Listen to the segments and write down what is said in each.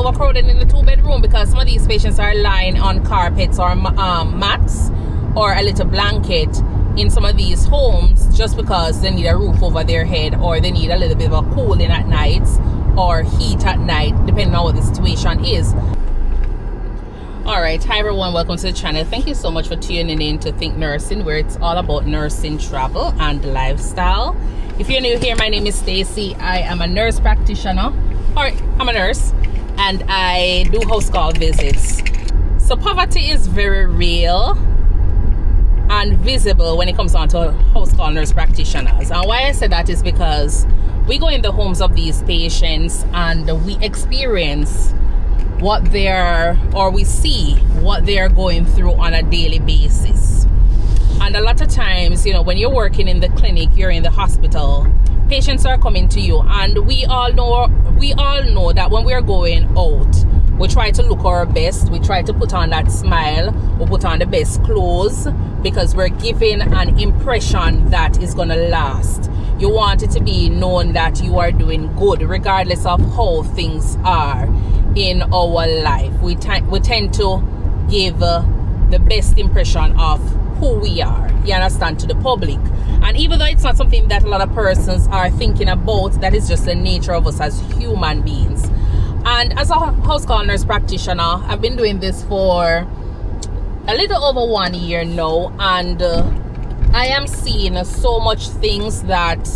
overcrowded in the 2-bedroom because some of these patients are lying on carpets or mats or a little blanket in some of these homes just because they need a roof over their head, or they need a little bit of a cooling at nights or heat at night, depending on what the situation is. All right, hi everyone, welcome to the channel. Thank you so much for tuning in to Think Nursing, where it's all about nursing, travel, and lifestyle. If you're new here, my name is Stacy. I am a nurse practitioner, or I'm a nurse, and I do house call visits. So poverty is very real and visible when it comes on to house call nurse practitioners. And why I say that is because we go in the homes of these patients and we experience what we see what they're going through on a daily basis. And a lot of times, you know, when you're working in the clinic, you're in the hospital, patients are coming to you, and we all know that when we're going out, we try to look our best, we try to put on that smile, we put on the best clothes, because we're giving an impression that is going to last. You want it to be known that you are doing good, regardless of how things are in our life. We tend to give the best impression of who we are, you understand, to the public. And even though it's not something that a lot of persons are thinking about, that is just the nature of us as human beings. And as a house call nurse practitioner, I've been doing this for a little over 1 year now, and I am seeing so much things that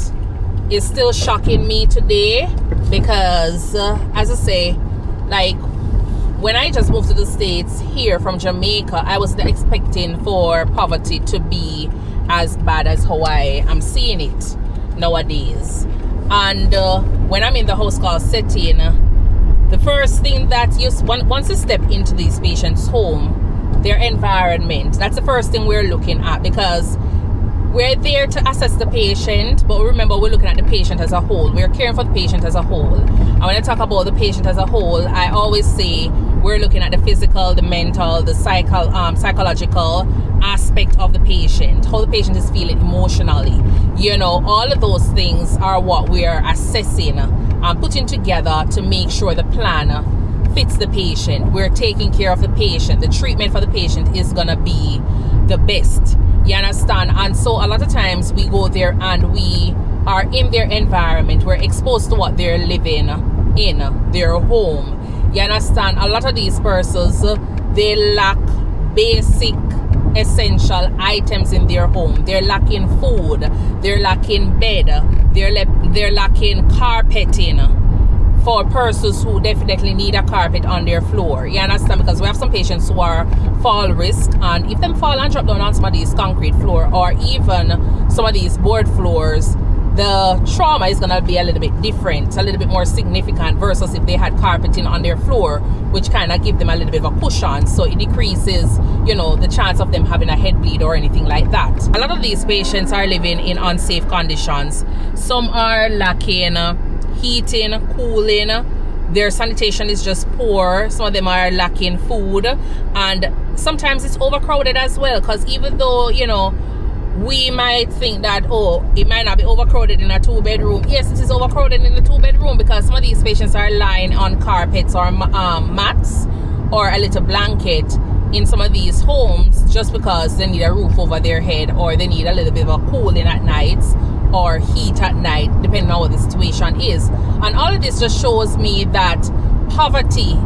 is still shocking me today, because as I say, like when I just moved to the States here from Jamaica, I wasn't expecting for poverty to be as bad as how I am seeing it nowadays. And when I'm in the house call setting, the first thing that once you step into these patients' home, their environment, that's the first thing we're looking at, because we're there to assess the patient, but remember, we're looking at the patient as a whole. We're caring for the patient as a whole. And when I talk about the patient as a whole, I always say we're looking at the physical, the mental, the psychological aspect of the patient, how the patient is feeling emotionally. You know, all of those things are what we're assessing and putting together to make sure the plan fits the patient. We're taking care of the patient. The treatment for the patient is gonna be the best. You understand? And so a lot of times we go there and we are in their environment. We're exposed to what they're living in their home. You understand? A lot of these persons, they lack basic essential items in their home. They're lacking food, they're lacking bed, they're lacking carpeting for persons who definitely need a carpet on their floor. You understand? Because we have some patients who are fall risk, and if them fall and drop down on some of these concrete floor or even some of these board floors, the trauma is going to be a little bit different, a little bit more significant, versus if they had carpeting on their floor, which kind of give them a little bit of a cushion, so it decreases, you know, the chance of them having a head bleed or anything like that. A lot of these patients are living in unsafe conditions. Some are lacking heating, cooling, their sanitation is just poor. Some of them are lacking food, and sometimes it's overcrowded as well, because even though, you know, we might think that, oh, it might not be overcrowded in a 2-bedroom. Yes, it is overcrowded in a 2-bedroom, because some of these patients are lying on carpets or mats or a little blanket in some of these homes just because they need a roof over their head, or they need a little bit of a cooling at nights or heat at night, depending on what the situation is. And all of this just shows me that poverty,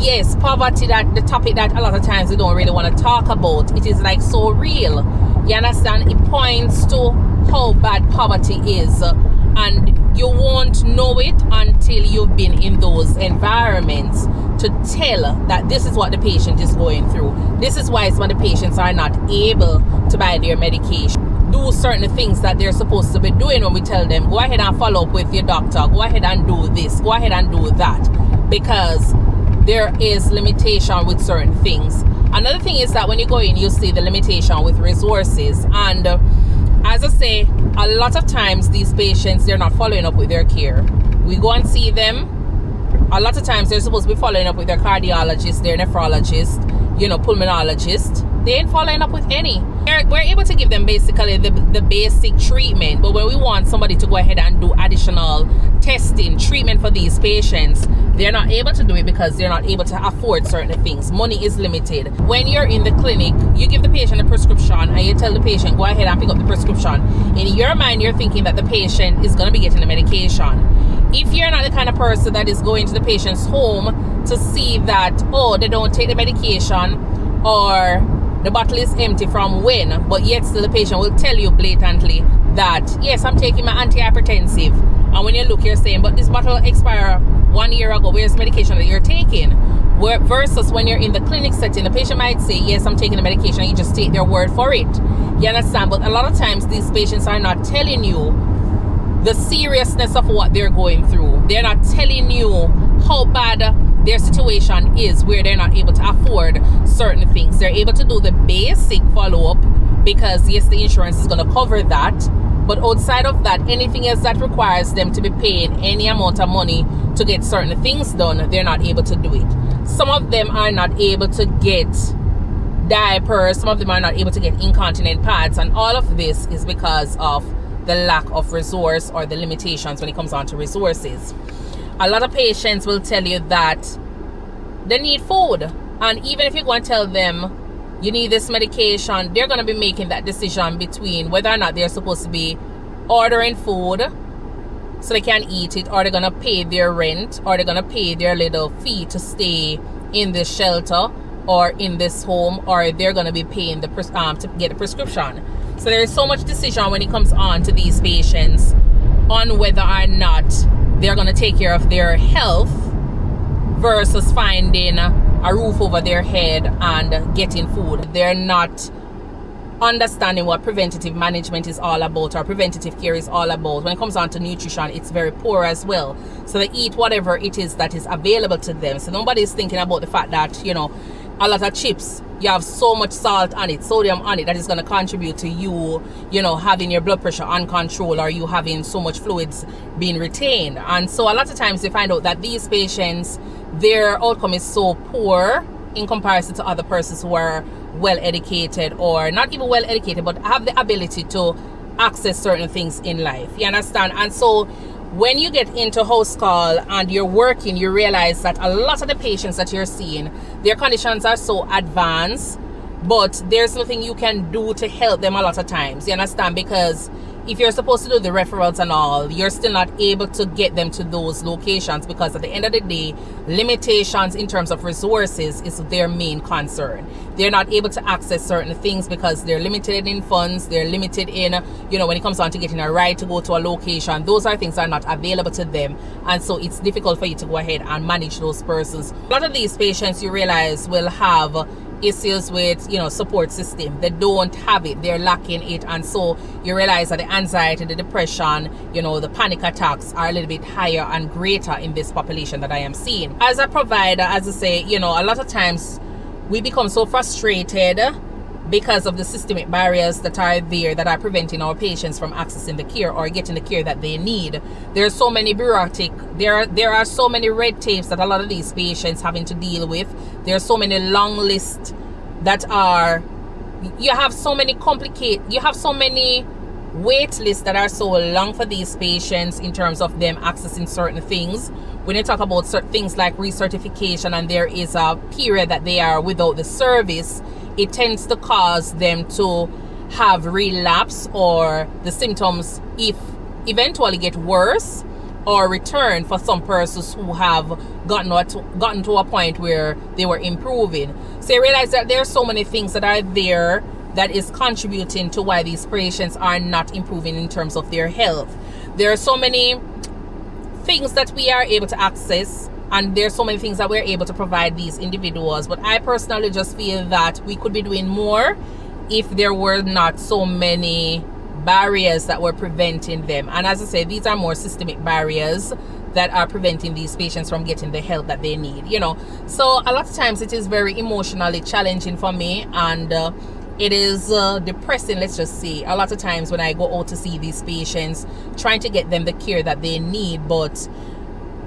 yes, poverty, that the topic that a lot of times we don't really want to talk about, it is like so real. You understand? It points to how bad poverty is, and you won't know it until you've been in those environments to tell that this is what the patient is going through. This is why some of the patients are not able to buy their medication, do certain things that they're supposed to be doing when we tell them, go ahead and follow up with your doctor, go ahead and do this, go ahead and do that, because there is limitation with certain things. Another thing is that when you go in, you see the limitation with resources. And as I say, a lot of times these patients, they're not following up with their care. We go and see them. A lot of times they're supposed to be following up with their cardiologist, their nephrologist, you know, pulmonologist. They ain't following up with any. We're able to give them basically the basic treatment, but when we want somebody to go ahead and do additional testing, treatment for these patients, They're not able to do it because they're not able to afford certain things. Money is limited. When you're in the clinic, you give the patient a prescription and you tell the patient, go ahead and pick up the prescription. In your mind, you're thinking that the patient is going to be getting the medication. If you're not the kind of person that is going to the patient's home to see that, oh, they don't take the medication, or the bottle is empty from when, but yet still the patient will tell you blatantly that, yes, I'm taking my antihypertensive. And when you look, you're saying, but this bottle expired 1 year ago. Where's the medication that you're taking? Versus when you're in the clinic setting, the patient might say, yes, I'm taking the medication. You just take their word for it. You understand? But a lot of times these patients are not telling you the seriousness of what they're going through. They're not telling you how bad their situation is, where they're not able to afford certain things. They're able to do the basic follow-up because, yes, the insurance is going to cover that. But outside of that, anything else that requires them to be paying any amount of money to get certain things done, they're not able to do it. Some of them are not able to get diapers. Some of them are not able to get incontinent pads. And all of this is because of the lack of resource or the limitations when it comes on to resources. A lot of patients will tell you that they need food. And even if you go and tell them you need this medication, they're going to be making that decision between whether or not they're supposed to be ordering food so they can eat it, or they're going to pay their rent, or they're going to pay their little fee to stay in this shelter or in this home, or they're going to be paying the to get the prescription. So there's so much decision when it comes on to these patients on whether or not they're going to take care of their health versus finding a roof over their head and getting food. They're not understanding what preventative management is all about, or preventative care is all about. When it comes on to nutrition, it's very poor as well. So they eat whatever it is that is available to them. So nobody's thinking about the fact that, you know, a lot of chips, you have so much salt on it, sodium on it, that is going to contribute to you, you know, having your blood pressure uncontrolled, or you having so much fluids being retained. And so a lot of times they find out that these patients, their outcome is so poor in comparison to other persons who are well educated, or not even well educated, but have the ability to access certain things in life. You understand? And so when you get into house call and you're working, you realize that a lot of the patients that you're seeing, their conditions are so advanced, but there's nothing you can do to help them a lot of times. You understand? Because if you're supposed to do the referrals and all, you're still not able to get them to those locations, because at the end of the day, limitations in terms of resources is their main concern. They're not able to access certain things because they're limited in funds, they're limited in, you know, when it comes on to getting a ride to go to a location, those are things that are not available to them. And so it's difficult for you to go ahead and manage those persons. A lot of these patients, you realize, will have issues with, you know, support system. They don't have it, they're lacking it. And so you realize that the anxiety, the depression, you know, the panic attacks are a little bit higher and greater in this population that I am seeing. As a provider, as I say, you know, a lot of times we become so frustrated because of the systemic barriers that are there that are preventing our patients from accessing the care or getting the care that they need. There are so many bureaucratic, there are so many red tapes that a lot of these patients having to deal with. There are so many long lists that are, you have so many wait lists that are so long for these patients in terms of them accessing certain things. When you talk about certain things like recertification, and there is a period that they are without the service, it tends to cause them to have relapse, or the symptoms if eventually get worse or return for some persons who have gotten to a point where they were improving. So you realize that there are so many things that are there that is contributing to why these patients are not improving in terms of their health. There are so many things that we are able to access, and there's so many things that we're able to provide these individuals. But I personally just feel that we could be doing more if there were not so many barriers that were preventing them. And as I say, these are more systemic barriers that are preventing these patients from getting the help that they need, you know. So a lot of times it is very emotionally challenging for me, and it is depressing, let's just say, a lot of times when I go out to see these patients, trying to get them the care that they need. But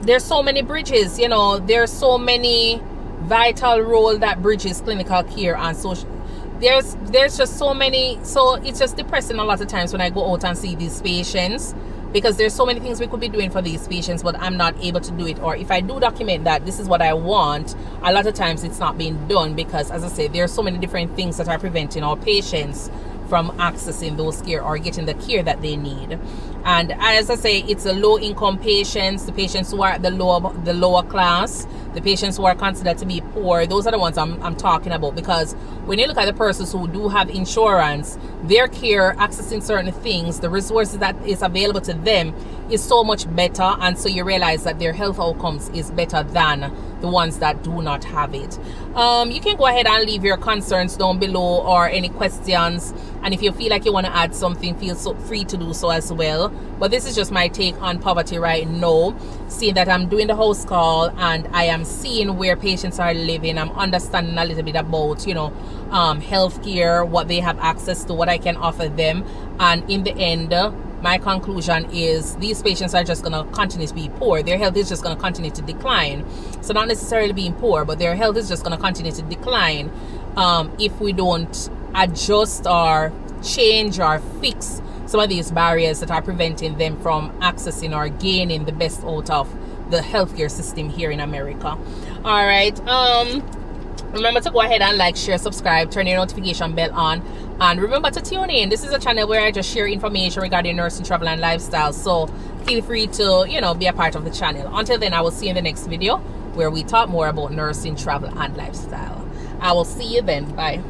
there's so many bridges, you know, there's so many vital role that bridges clinical care and social. There's just so many, so it's just depressing a lot of times when I go out and see these patients, because there's so many things we could be doing for these patients, but I'm not able to do it. Or if I do document that this is what I want, a lot of times it's not being done because, as I say, there are so many different things that are preventing our patients from accessing those care or getting the care that they need. And as I say, it's the low income patients, the patients who are at the lower class, the patients who are considered to be poor. Those are the ones I'm talking about, because when you look at the persons who do have insurance, their care, accessing certain things, the resources that is available to them is so much better, and so you realize that their health outcomes is better than the ones that do not have it. You can go ahead and leave your concerns down below or any questions, and if you feel like you want to add something, feel so free to do so as well. But this is just my take on poverty right now, seeing that I'm doing the house call and I am seeing where patients are living. I'm understanding a little bit about, you know, healthcare, what they have access to, what I can offer them, and in the end, my conclusion is these patients are just going to continue to be poor. Their health is just going to continue to decline. So not necessarily being poor, but their health is just going to continue to decline if we don't adjust or change or fix some of these barriers that are preventing them from accessing or gaining the best out of the healthcare system here in America. All right. Remember to go ahead and like, share, subscribe, turn your notification bell on, and remember to tune in. This is a channel where I just share information regarding nursing, travel, and lifestyle. So feel free to, you know, be a part of the channel. Until then, I will see you in the next video where we talk more about nursing, travel, and lifestyle. I will see you then. Bye.